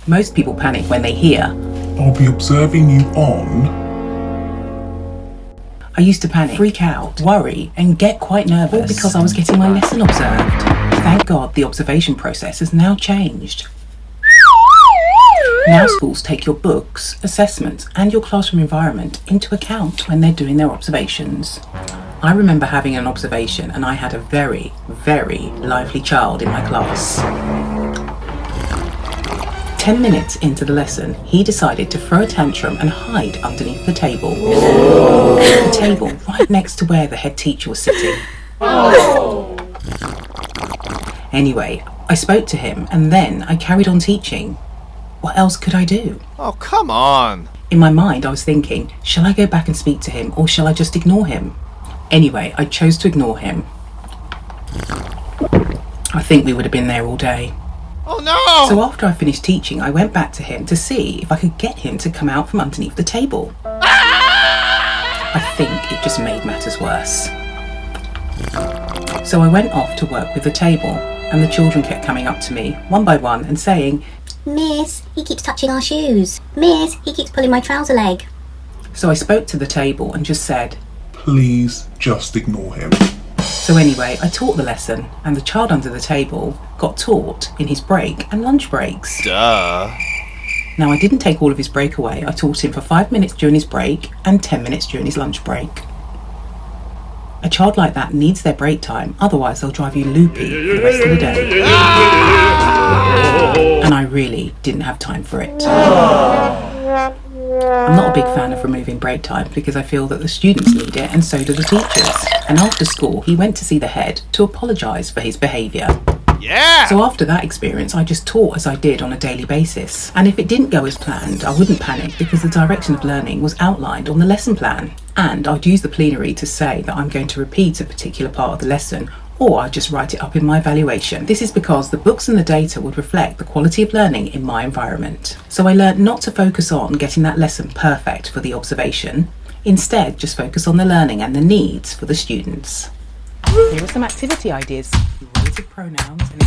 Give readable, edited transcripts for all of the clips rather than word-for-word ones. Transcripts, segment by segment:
Most people panic when they hear, "I'll be observing you on..." I used to panic, freak out, worry, and get quite nervous, all because I was getting my lesson observed. Thank God the observation process has now changed. Now schools take your books, assessments, and your classroom environment into account when they're doing their observations. I remember having an observation and I had a very, very lively child in my class. 10 minutes into the lesson, he decided to throw a tantrum and hide underneath the table. The table right next to where the head teacher was sitting. Anyway, I spoke to him and then I carried on teaching. What else could I do? Oh, come on. In my mind, I was thinking, shall I go back and speak to him or shall I just ignore him? Anyway, I chose to ignore him. I think we would have been there all day. Oh no! So after I finished teaching, I went back to him to see if I could get him to come out from underneath the table. I think it just made matters worse. So I went off to work with the table, and the children kept coming up to me, one by one, and saying, "Miss, he keeps touching our shoes. Miss, he keeps pulling my trouser leg." So I spoke to the table and just said, "Please just ignore him." So anyway, I taught the lesson, and the child under the table got taught in his break and lunch breaks. Duh. Now, I didn't take all of his break away. I taught him for 5 minutes during his break and 10 minutes during his lunch break. A child like that needs their break time, otherwise they'll drive you loopy for the rest of the day. And I really didn't have time for it. I'm not a big fan of removing break time because I feel that the students need it and so do the teachers. And after school, he went to see the head to apologise for his behaviour. Yeah! So after that experience, I just taught as I did on a daily basis. And if it didn't go as planned, I wouldn't panic because the direction of learning was outlined on the lesson plan. And I'd use the plenary to say that I'm going to repeat a particular part of the lesson, or I'd just write it up in my evaluation. This is because the books and the data would reflect the quality of learning in my environment. So I learned not to focus on getting that lesson perfect for the observation. Instead, just focus on the learning and the needs for the students. Here are some activity ideas. Relative pronouns and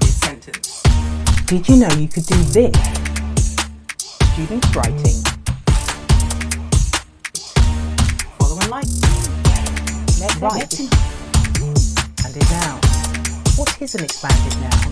this sentence. Did you know you could do this? Students writing. Follow and like. Let's write. And a noun. What is an expanded noun?